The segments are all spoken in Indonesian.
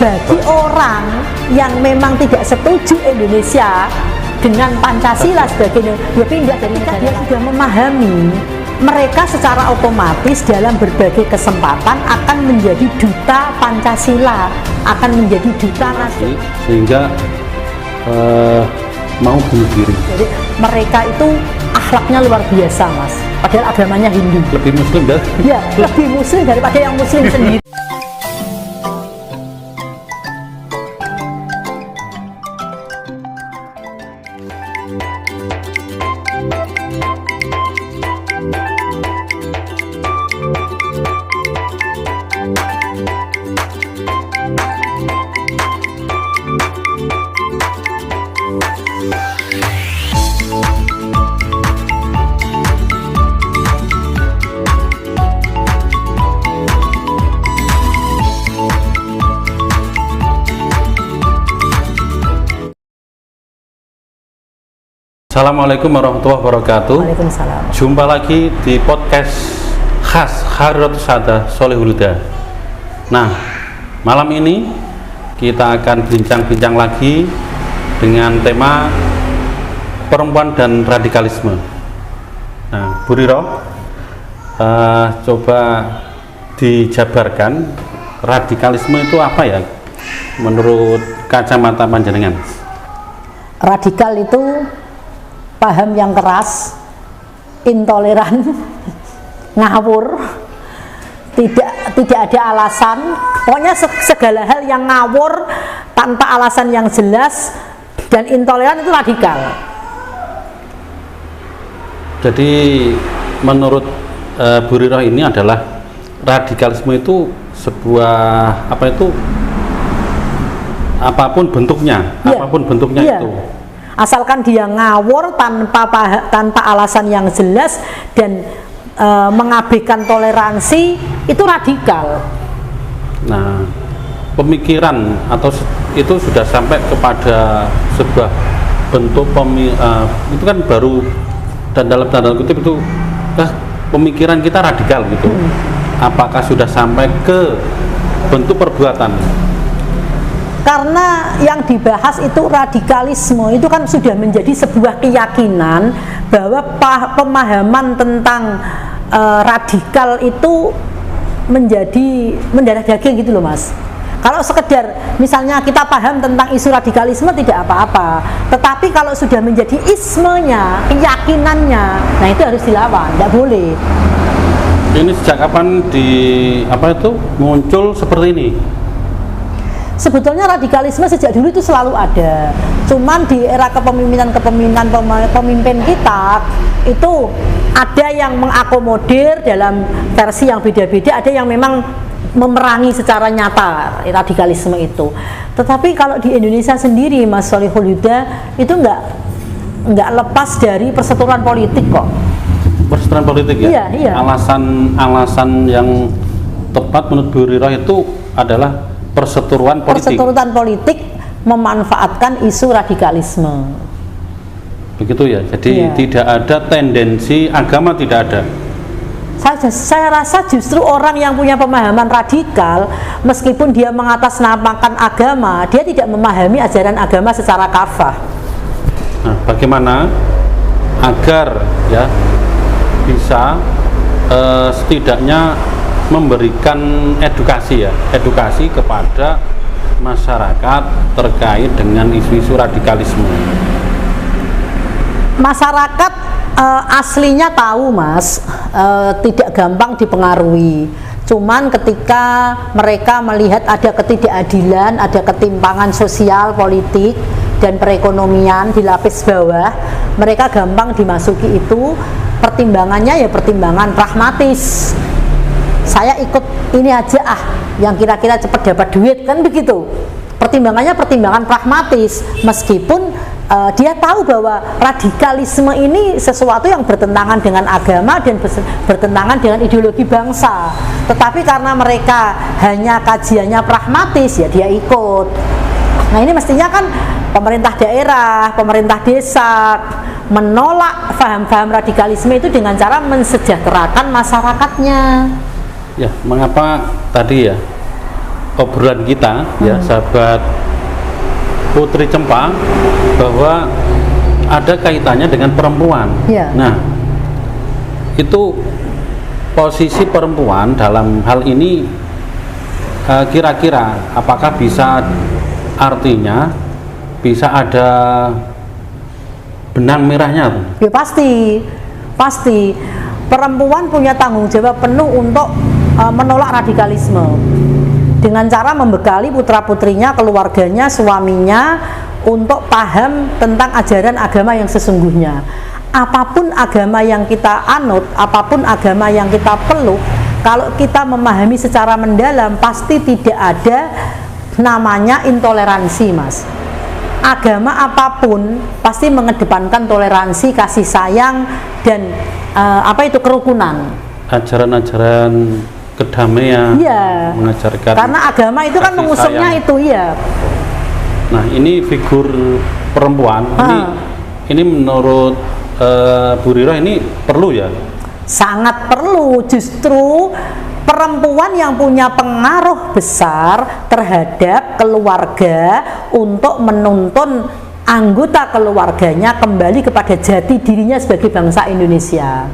bagi orang yang memang tidak setuju Indonesia dengan Pancasila sebagainya, ya pindah dari negara. Dia sudah memahami, mereka secara otomatis dalam berbagai kesempatan akan menjadi duta Pancasila, akan menjadi duta nasional, sehingga mau bunuh diri. Jadi mereka itu akhlaknya luar biasa, Mas, padahal agamanya Hindu. Lebih muslim dah? Ya, lebih muslim daripada yang muslim sendiri. Assalamualaikum warahmatullahi wabarakatuh. Waalaikumsalam. Jumpa lagi di podcast khas Hadratus Sada Sholihul Huda. Nah, malam ini kita akan bincang-bincang lagi dengan tema perempuan dan radikalisme. Nah, Bu Riro, coba dijabarkan radikalisme itu apa ya menurut kacamata panjenengan? Radikal itu paham yang keras, intoleran, ngawur, tidak ada alasan, pokoknya segala hal yang ngawur tanpa alasan yang jelas dan intoleran itu radikal. Jadi menurut Bu Riro ini adalah radikalisme itu sebuah apapun bentuknya, ya, apapun bentuknya ya. itu. Asalkan dia ngawur tanpa alasan yang jelas dan mengabaikan toleransi, itu radikal. Nah, pemikiran atau itu sudah sampai kepada sebuah bentuk itu kan baru, dan dalam tanda kutip itu pemikiran kita radikal gitu. Apakah sudah sampai ke bentuk perbuatan? Karena yang dibahas itu radikalisme, itu kan sudah menjadi sebuah keyakinan bahwa pemahaman tentang radikal itu menjadi mendarah daging gitu loh, Mas. Kalau sekedar misalnya kita paham tentang isu radikalisme tidak apa-apa, tetapi kalau sudah menjadi ismenya, keyakinannya, nah itu harus dilawan, tidak boleh. Ini sejak kapan muncul seperti ini? Sebetulnya radikalisme sejak dulu itu selalu ada, cuman di era kepemimpinan pemimpin kita itu ada yang mengakomodir dalam versi yang beda-beda, ada yang memang memerangi secara nyata radikalisme itu. Tetapi kalau di Indonesia sendiri, Mas Sholihul Huda, itu nggak lepas dari perseteruan politik kok. Perseteruan politik ya? Iya, iya. Alasan yang tepat menurut Bu Riro itu adalah perseteruan politik memanfaatkan isu radikalisme. Begitu ya. Jadi tidak ada tendensi agama, tidak ada. Saya rasa justru orang yang punya pemahaman radikal, meskipun dia mengatasnamakan agama, dia tidak memahami ajaran agama secara kafah. Nah, bagaimana agar ya bisa setidaknya memberikan edukasi kepada masyarakat terkait dengan isu-isu radikalisme. Masyarakat aslinya tahu, Mas, tidak gampang dipengaruhi. Cuman ketika mereka melihat ada ketidakadilan, ada ketimpangan sosial, politik, dan perekonomian di lapis bawah, mereka gampang dimasuki itu. Pertimbangannya ya pertimbangan pragmatis. Saya ikut ini aja yang kira-kira cepat dapat duit, kan begitu. Pertimbangannya pertimbangan pragmatis, meskipun dia tahu bahwa radikalisme ini sesuatu yang bertentangan dengan agama dan bertentangan dengan ideologi bangsa. Tetapi karena mereka hanya kajiannya pragmatis, ya dia ikut. Nah, ini mestinya kan pemerintah daerah, pemerintah desa menolak paham-paham radikalisme itu dengan cara mensejahterakan masyarakatnya. Ya, mengapa tadi ya obrolan kita ya sahabat Putri Cempa, bahwa ada kaitannya dengan perempuan. Ya. Nah, itu posisi perempuan dalam hal ini kira-kira apakah bisa, artinya bisa ada benang merahnya? Ya pasti perempuan punya tanggung jawab penuh untuk menolak radikalisme dengan cara membekali putra-putrinya, keluarganya, suaminya untuk paham tentang ajaran agama yang sesungguhnya. Apapun agama yang kita anut, apapun agama yang kita peluk, kalau kita memahami secara mendalam, pasti tidak ada namanya intoleransi, Mas. Agama apapun pasti mengedepankan toleransi, kasih sayang, dan kerukunan. Ajaran-ajaran kedamaian, iya, mengajarkan. Karena agama itu kan mengusungnya sayang. Itu ya. Nah, ini figur perempuan. Ini menurut Bu Riro ini perlu ya? Sangat perlu. Justru perempuan yang punya pengaruh besar terhadap keluarga untuk menuntun anggota keluarganya kembali kepada jati dirinya sebagai bangsa Indonesia.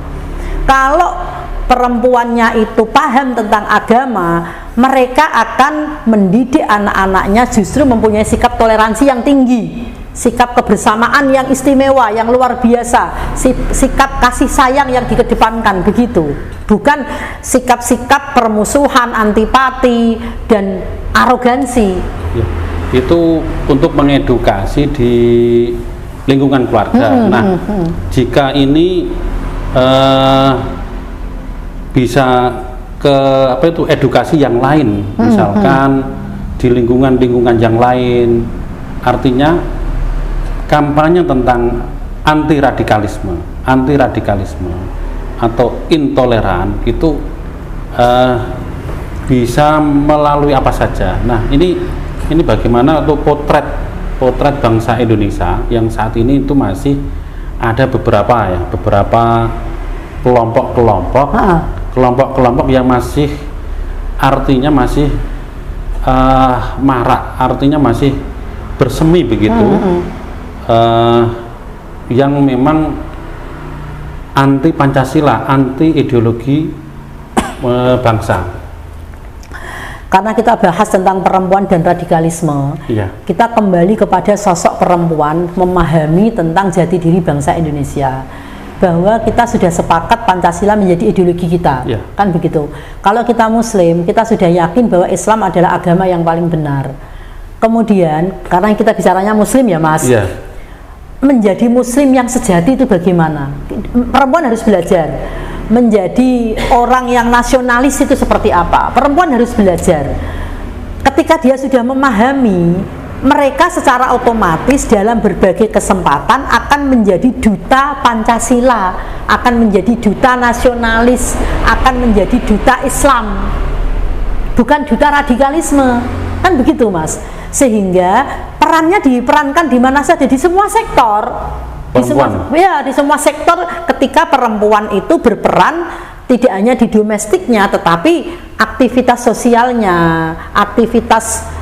Kalau perempuannya itu paham tentang agama, mereka akan mendidik anak-anaknya justru mempunyai sikap toleransi yang tinggi, sikap kebersamaan yang istimewa, yang luar biasa, sikap kasih sayang yang dikedepankan, begitu. Bukan sikap-sikap permusuhan, antipati, dan arogansi. Ya, itu untuk mengedukasi di lingkungan keluarga. Jika ini bisa ke edukasi yang lain, misalkan di lingkungan yang lain, artinya kampanye tentang anti radikalisme atau intoleran itu bisa melalui apa saja. Nah, ini bagaimana untuk potret bangsa Indonesia yang saat ini itu masih ada beberapa kelompok yang masih marak, artinya masih bersemi begitu, yang memang anti Pancasila, anti ideologi bangsa. Karena kita bahas tentang perempuan dan radikalisme, kita kembali kepada sosok perempuan memahami tentang jati diri bangsa Indonesia, bahwa kita sudah sepakat Pancasila menjadi ideologi kita, kan begitu. Kalau kita Muslim, kita sudah yakin bahwa Islam adalah agama yang paling benar. Kemudian, karena kita bicaranya Muslim ya, Mas, menjadi Muslim yang sejati itu bagaimana? Perempuan harus belajar. Menjadi orang yang nasionalis itu seperti apa? Perempuan harus belajar. Ketika dia sudah memahami, mereka secara otomatis dalam berbagai kesempatan akan menjadi duta Pancasila, akan menjadi duta nasionalis, akan menjadi duta Islam, bukan duta radikalisme, kan begitu, Mas. Sehingga perannya diperankan di mana saja, di semua sektor, di semua sektor. Ketika perempuan itu berperan tidak hanya di domestiknya, tetapi aktivitas sosialnya, aktivitas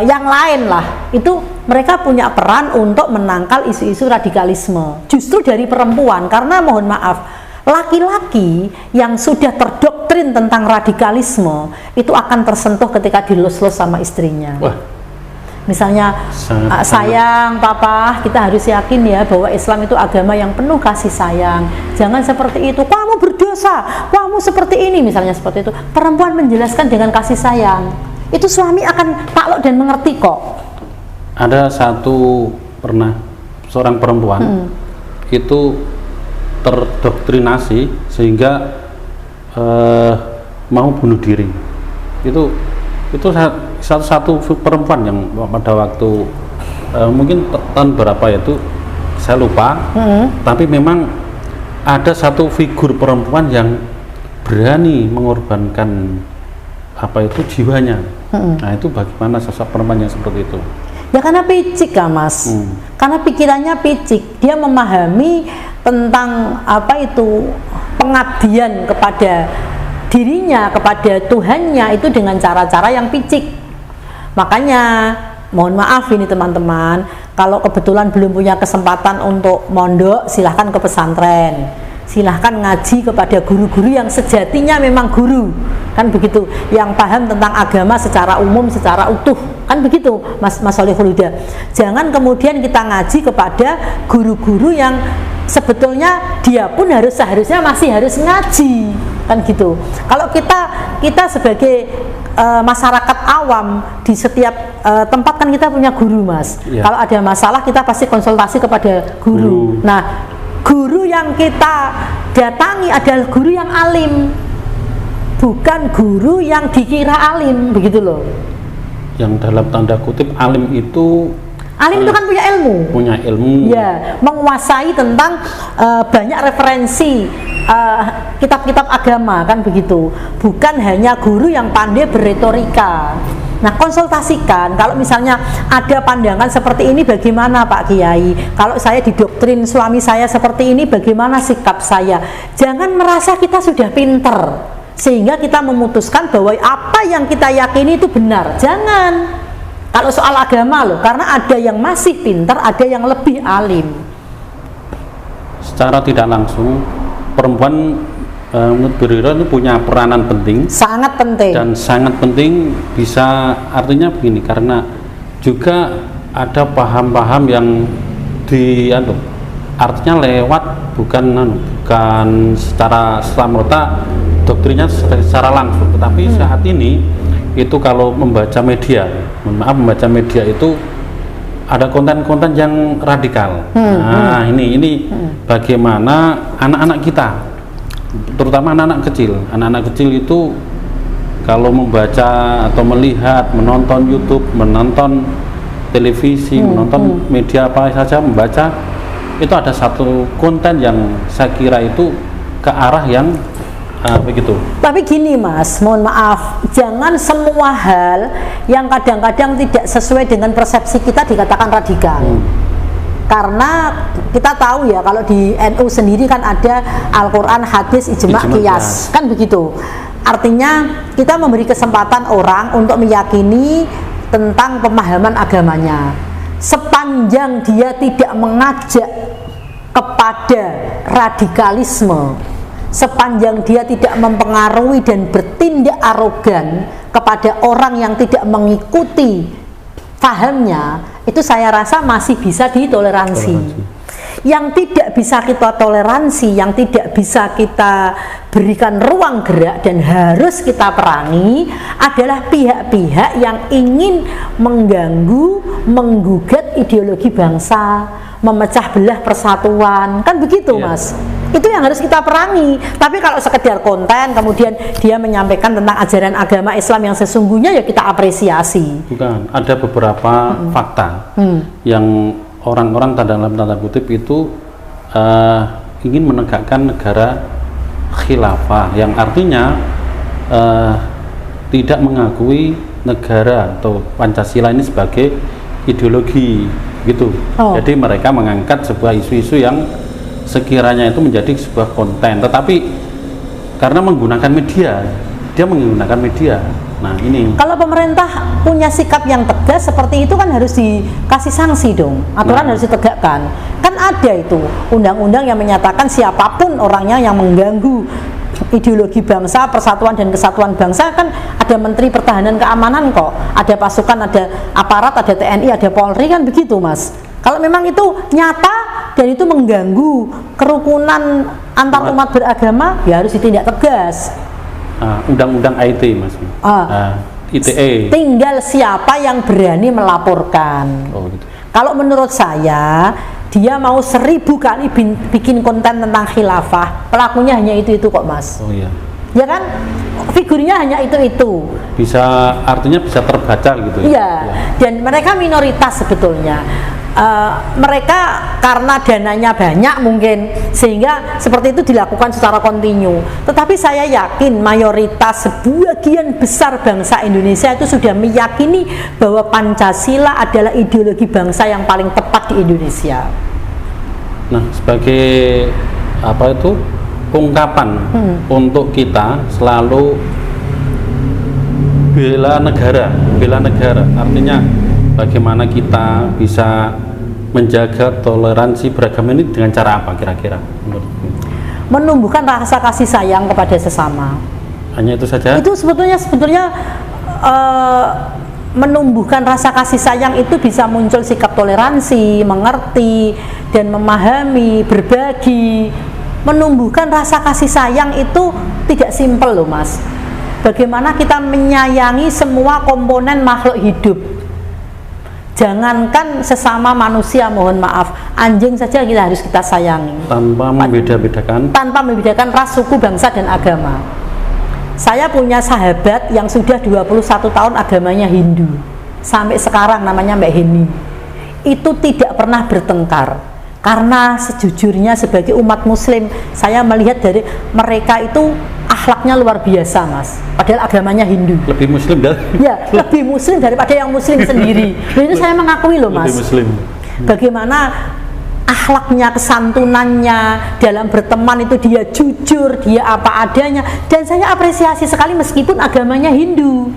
yang lain lah, itu mereka punya peran untuk menangkal isu-isu radikalisme justru dari perempuan. Karena mohon maaf, laki-laki yang sudah terdoktrin tentang radikalisme itu akan tersentuh ketika dilus-lus sama istrinya. Misalnya, sayang papa, kita harus yakin ya bahwa Islam itu agama yang penuh kasih sayang, jangan seperti itu, kamu berdosa, kamu seperti ini, misalnya seperti itu. Perempuan menjelaskan dengan kasih sayang, itu suami akan takluk dan mengerti kok. Ada seorang perempuan itu terdoktrinasi sehingga mau bunuh diri. Itu satu perempuan yang pada waktu mungkin tahun berapa itu saya lupa, tapi memang ada satu figur perempuan yang berani mengorbankan jiwanya. Nah, itu bagaimana sosok perempuan yang seperti itu? Ya karena picik kan, Mas. Karena pikirannya picik. Dia memahami tentang pengabdian kepada dirinya, kepada Tuhannya itu dengan cara-cara yang picik. Makanya mohon maaf ini teman-teman, kalau kebetulan belum punya kesempatan untuk mondok, silahkan ke pesantren, silahkan ngaji kepada guru-guru yang sejatinya memang guru, kan begitu, yang paham tentang agama secara umum, secara utuh, kan begitu Mas Solihul Huda. Jangan kemudian kita ngaji kepada guru-guru yang sebetulnya dia pun seharusnya masih harus ngaji, kan gitu. Kalau kita sebagai masyarakat awam di setiap tempat kan kita punya guru, Mas. Ya. Kalau ada masalah kita pasti konsultasi kepada guru. Nah, guru yang kita datangi adalah guru yang alim, bukan guru yang dikira alim, begitu loh. Yang dalam tanda kutip alim itu kan punya ilmu. Punya ilmu. Ya, menguasai tentang banyak referensi kitab-kitab agama, kan begitu. Bukan hanya guru yang pandai berretorika. Nah, konsultasikan kalau misalnya ada pandangan seperti ini bagaimana Pak Kiai? Kalau saya didoktrin suami saya seperti ini bagaimana sikap saya? Jangan merasa kita sudah pinter sehingga kita memutuskan bahwa apa yang kita yakini itu benar. Jangan. Kalau soal agama loh, karena ada yang masih pinter, ada yang lebih alim. Secara tidak langsung perempuan menurut Bu Riro itu punya peranan penting, sangat penting, dan sangat penting. Bisa artinya begini, karena juga ada paham-paham yang artinya lewat bukan secara serta-merta doktrinnya secara langsung, tetapi saat ini itu kalau membaca media itu ada konten-konten yang radikal. Nah, ini bagaimana anak-anak kita, terutama anak-anak kecil itu kalau membaca atau melihat, menonton YouTube, menonton televisi, menonton media apa saja, membaca, itu ada satu konten yang saya kira itu ke arah yang begitu. Tapi gini Mas, mohon maaf, jangan semua hal yang kadang-kadang tidak sesuai dengan persepsi kita dikatakan radikal. Karena kita tahu ya, kalau di NU sendiri kan ada Al-Quran, hadis, ijma' qiyas, kan begitu. Artinya kita memberi kesempatan orang untuk meyakini tentang pemahaman agamanya, sepanjang dia tidak mengajak kepada radikalisme, sepanjang dia tidak mempengaruhi dan bertindak arogan kepada orang yang tidak mengikuti pahamnya, itu saya rasa masih bisa ditoleransi. Yang tidak bisa kita toleransi, yang tidak bisa kita berikan ruang gerak dan harus kita perangi adalah pihak-pihak yang ingin mengganggu, menggugat ideologi bangsa, memecah belah persatuan, kan begitu Mas. Itu yang harus kita perangi. Tapi kalau sekedar konten kemudian dia menyampaikan tentang ajaran agama Islam yang sesungguhnya, ya kita apresiasi. Bukan, ada beberapa fakta yang orang-orang dalam tanda kutip itu ingin menegakkan negara khilafah, yang artinya tidak mengakui negara atau Pancasila ini sebagai ideologi gitu. Jadi mereka mengangkat sebuah isu-isu yang sekiranya itu menjadi sebuah konten, tetapi karena menggunakan media, dia menggunakan media. Nah, ini kalau pemerintah punya sikap yang tegas seperti itu kan harus dikasih sanksi dong, aturan harus ditegakkan. Kan ada itu undang-undang yang menyatakan siapapun orangnya yang mengganggu ideologi bangsa, persatuan dan kesatuan bangsa, kan ada Menteri Pertahanan Keamanan kok, ada pasukan, ada aparat, ada TNI, ada Polri, kan begitu Mas. Kalau memang itu nyata dan itu mengganggu kerukunan antar umat beragama, ya harus ditindak tegas. Undang-undang IT Mas, ITE. Tinggal siapa yang berani melaporkan. Gitu. Kalau menurut saya, dia mau 1000 kali bikin konten tentang khilafah, pelakunya hanya itu kok Mas. Oh iya. Ya kan, figurnya hanya itu. Bisa, artinya bisa terbaca gitu ya. Iya. Dan mereka minoritas sebetulnya. Mereka karena dananya banyak mungkin, sehingga seperti itu dilakukan secara kontinu. Tetapi saya yakin mayoritas, sebagian besar bangsa Indonesia itu sudah meyakini bahwa Pancasila adalah ideologi bangsa yang paling tepat di Indonesia. Nah, sebagai apa itu ungkapan untuk kita selalu bela negara, bela negara. Artinya bagaimana kita bisa menjaga toleransi beragama ini dengan cara apa kira-kira menurutmu? Menumbuhkan rasa kasih sayang kepada sesama. Hanya itu saja? Itu sebetulnya menumbuhkan rasa kasih sayang itu bisa muncul sikap toleransi, mengerti dan memahami, berbagi. Menumbuhkan rasa kasih sayang itu tidak simpel loh Mas. Bagaimana kita menyayangi semua komponen makhluk hidup. Jangankan sesama manusia, mohon maaf, anjing saja harus kita sayangi tanpa membedakan ras, suku, bangsa dan agama. Saya punya sahabat yang sudah 21 tahun agamanya Hindu, sampai sekarang namanya Mbak Heni. Itu tidak pernah bertengkar, karena sejujurnya sebagai umat muslim saya melihat dari mereka itu akhlaknya luar biasa Mas, padahal agamanya Hindu. Lebih muslim lebih muslim daripada yang muslim sendiri. Dan itu saya mengakui loh Mas. Lebih muslim. Bagaimana akhlaknya, kesantunannya dalam berteman itu, dia jujur, dia apa adanya, dan saya apresiasi sekali meskipun agamanya Hindu.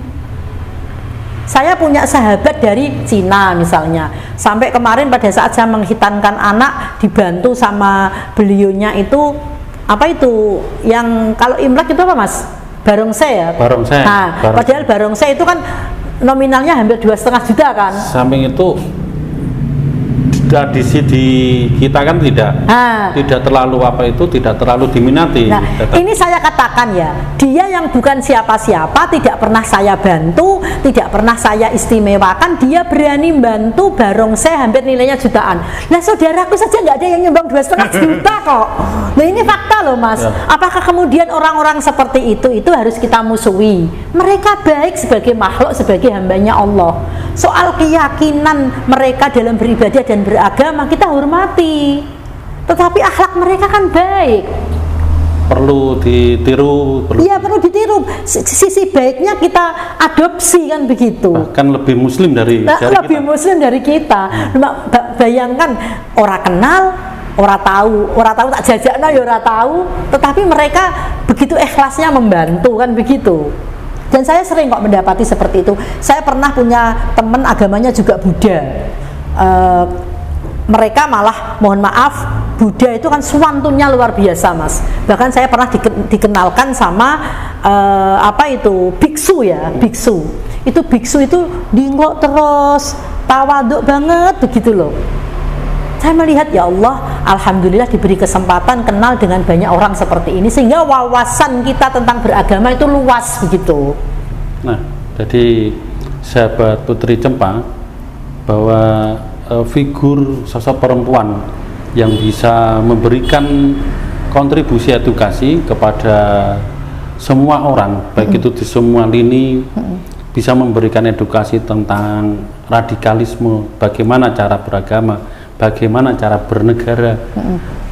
Saya punya sahabat dari Cina misalnya, sampai kemarin pada saat saya menghitankan anak dibantu sama beliaunya itu, apa itu yang kalau Imlek itu apa Mas? Barongsai ya? Barongsai. Nah, padahal barongsai itu kan nominalnya hampir 2,5 juta kan? Samping itu tradisi di kita kan tidak terlalu tidak terlalu diminati. Nah, ini saya katakan ya, dia yang bukan siapa-siapa, tidak pernah saya bantu, tidak pernah saya istimewakan, dia berani bantu barongsai hampir nilainya jutaan. Nah, saudaraku saja nggak ada yang nyumbang 2,5 juta kok. Nah, ini fakta loh Mas. Ya. Apakah kemudian orang-orang seperti itu harus kita musuhi? Mereka baik sebagai makhluk, sebagai hambanya Allah. Soal keyakinan mereka dalam beribadah dan beragama kita hormati, tetapi akhlak mereka kan baik, perlu ditiru. Iya, perlu ditiru. Sisi baiknya kita adopsi kan begitu. Bahkan lebih muslim dari lebih kita. Muslim dari kita. Bayangkan orang kenal, orang tahu tak jajakna ya orang tahu, tetapi mereka begitu ikhlasnya membantu kan begitu. Dan saya sering kok mendapati seperti itu. Saya pernah punya teman agamanya juga Buddha. Mereka malah, mohon maaf, Buddha itu kan swantunnya luar biasa Mas. Bahkan saya pernah dikenalkan sama biksu ya, biksu. Itu biksu itu dinglok terus, tawaduk banget begitu loh. Saya melihat ya Allah, alhamdulillah diberi kesempatan kenal dengan banyak orang seperti ini, sehingga wawasan kita tentang beragama itu luas begitu. Nah, jadi sahabat Putri Cempa, bahwa figur sosok perempuan yang bisa memberikan kontribusi edukasi kepada semua orang, baik itu di semua lini, bisa memberikan edukasi tentang radikalisme, bagaimana cara beragama, bagaimana cara bernegara,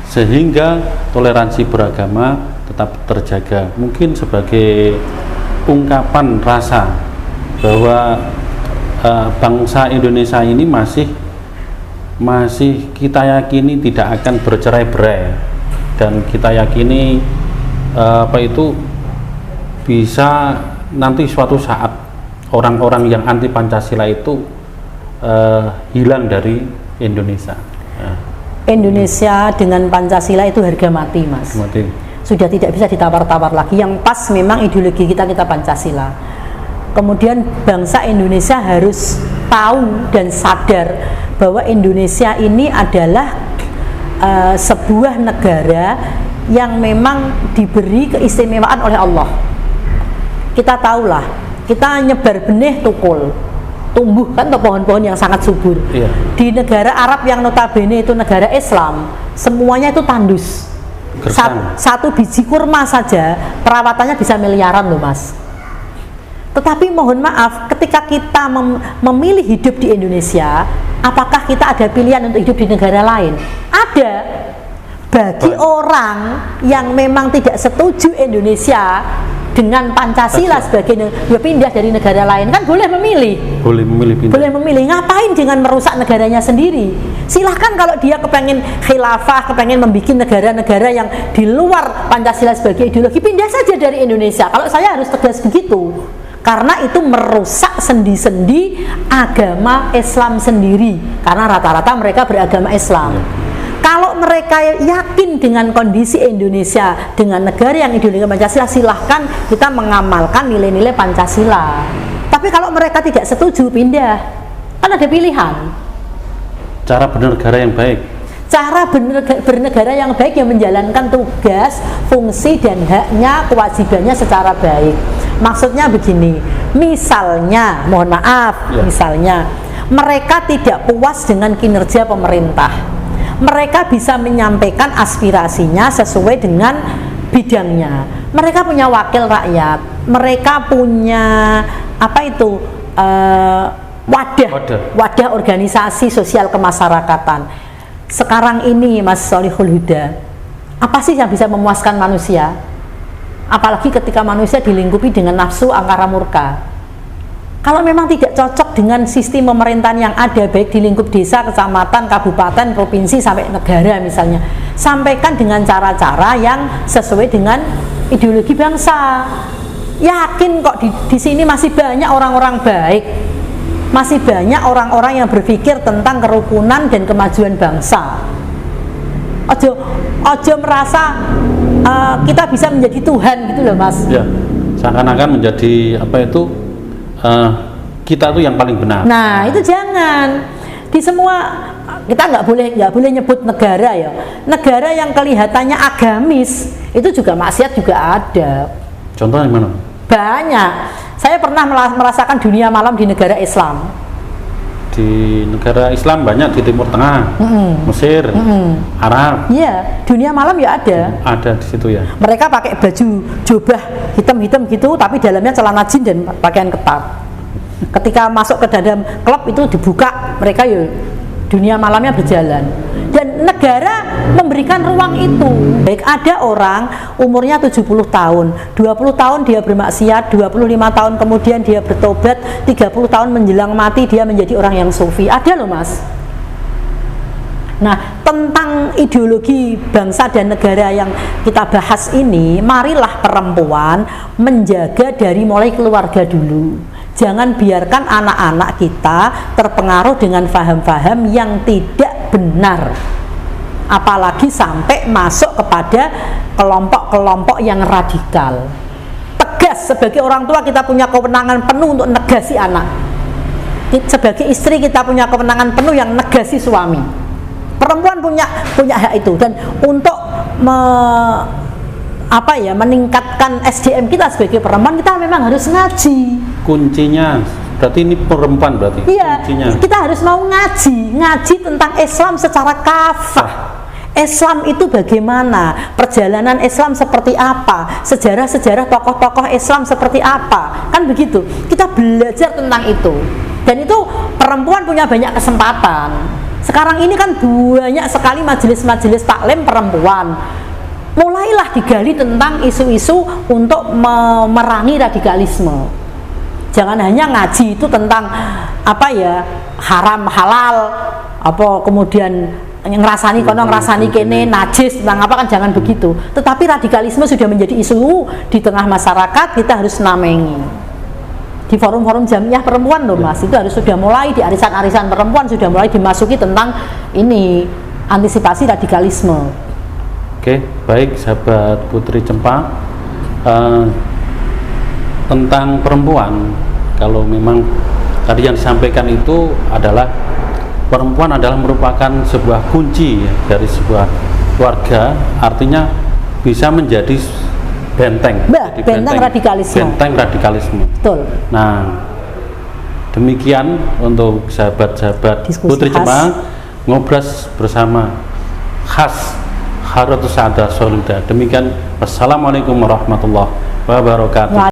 sehingga toleransi beragama tetap terjaga. Mungkin sebagai ungkapan rasa bahwa bangsa Indonesia ini masih kita yakini tidak akan bercerai-berai, dan kita yakini bisa nanti suatu saat orang-orang yang anti Pancasila itu hilang dari Indonesia. Indonesia dengan Pancasila itu harga mati Mas. Mati. Sudah tidak bisa ditawar-tawar lagi. Yang pas memang ideologi kita Pancasila. Kemudian bangsa Indonesia harus tahu dan sadar bahwa Indonesia ini adalah sebuah negara yang memang diberi keistimewaan oleh Allah. Kita tahulah, kita nyebar benih tukul, tumbuh kan pohon-pohon yang sangat subur. Iya. Di negara Arab yang notabene itu negara Islam, semuanya itu tandus. Satu biji kurma saja perawatannya bisa miliaran loh Mas. Tetapi mohon maaf, ketika kita memilih hidup di Indonesia, apakah kita ada pilihan untuk hidup di negara lain? Ada. Bagi orang yang memang tidak setuju Indonesia dengan Pancasila sebagai pindah dari negara lain, kan boleh memilih. Boleh memilih. Ngapain dengan merusak negaranya sendiri? Silahkan kalau dia kepengen khilafah, kepengen membuat negara-negara yang di luar Pancasila sebagai ideologi, pindah saja dari Indonesia. Kalau saya harus tegas begitu. karena itu merusak sendi-sendi agama Islam sendiri, karena rata-rata mereka beragama Islam. Kalau mereka yakin dengan kondisi Indonesia, dengan negara yang ideologi Pancasila, silahkan kita mengamalkan nilai-nilai Pancasila. Tapi kalau mereka tidak setuju, pindah. Kan ada pilihan. Cara bernegara yang baik. Cara bernegara yang baik yang menjalankan tugas, fungsi, dan haknya, kewajibannya secara baik. Maksudnya begini, misalnya, mohon maaf, misalnya mereka tidak puas dengan kinerja pemerintah. Mereka bisa menyampaikan aspirasinya sesuai dengan bidangnya. Mereka punya wakil rakyat, mereka punya apa itu wadah organisasi sosial kemasyarakatan. Sekarang ini Mas Solihul Huda, apa sih yang bisa memuaskan manusia? Apalagi ketika manusia dilingkupi dengan nafsu angkara murka. Kalau memang tidak cocok dengan sistem pemerintahan yang ada, baik di lingkup desa, kecamatan, kabupaten, provinsi, sampai negara misalnya, sampaikan dengan cara-cara yang sesuai dengan ideologi bangsa. Yakin kok di sini masih banyak orang-orang baik, masih banyak orang-orang yang berpikir tentang kerukunan dan kemajuan bangsa. Ojo merasa kita bisa menjadi Tuhan gitu loh Mas. Ya, seakan-akan menjadi apa itu, kita tuh yang paling benar. Nah itu jangan. Di semua kita nggak boleh nyebut negara ya. Negara yang kelihatannya agamis itu juga maksiat juga ada. Contohnya mana? Banyak. Saya pernah merasakan dunia malam di negara Islam. Di negara Islam banyak, di Timur Tengah, Mesir, Arab. Iya, dunia malam ya ada. Ada di situ ya. Mereka pakai baju jubah hitam-hitam gitu, tapi dalamnya celana jin dan pakaian ketat. Ketika masuk ke dalam klub itu dibuka, mereka ya dunia malamnya berjalan. Dan negara memberikan ruang itu. Baik, ada orang umurnya 70 tahun, 20 tahun dia bermaksiat, 25 tahun kemudian dia bertobat, 30 tahun menjelang mati dia menjadi orang yang sufi. Ada loh Mas. Nah, tentang ideologi bangsa dan negara yang kita bahas ini, marilah perempuan menjaga dari mulai keluarga dulu. Jangan biarkan anak-anak kita terpengaruh dengan faham-faham yang tidak benar, apalagi sampai masuk kepada kelompok-kelompok yang radikal. Tegas, sebagai orang tua kita punya kewenangan penuh untuk negasi anak. Sebagai istri kita punya kewenangan penuh yang negasi suami. Perempuan punya hak itu. Dan untuk meningkatkan SDM kita sebagai perempuan, kita memang harus ngaji. Kuncinya berarti ini perempuan berarti. Iya, kuncinya. Kita harus mau ngaji tentang Islam secara kafah. Islam itu bagaimana, perjalanan Islam seperti apa, sejarah-sejarah tokoh-tokoh Islam seperti apa, kan begitu. Kita belajar tentang itu, dan itu perempuan punya banyak kesempatan. Sekarang ini kan banyak sekali majelis-majelis taklim perempuan. Mulailah digali tentang isu-isu untuk memerangi radikalisme. Jangan hanya ngaji itu tentang haram halal, kemudian ngerasani kono ngerasani kene najis tentang apa, kan jangan begitu. Tetapi radikalisme sudah menjadi isu di tengah masyarakat, kita harus namengi. Di forum-forum jamiah perempuan loh Mas, itu harus sudah mulai, di arisan-arisan perempuan sudah mulai dimasuki tentang ini, antisipasi radikalisme. Oke, baik sahabat Putri Cempa, tentang perempuan, kalau memang tadi yang disampaikan itu adalah perempuan adalah merupakan sebuah kunci ya, dari sebuah keluarga, artinya bisa menjadi benteng, benteng radikalisme. Betul. Nah, demikian untuk sahabat-sahabat Putri Cempa ngobras bersama khas Hadratus Sa'adah Solihul Huda. Demikian, wassalamualaikum warahmatullahi wabarakatuh.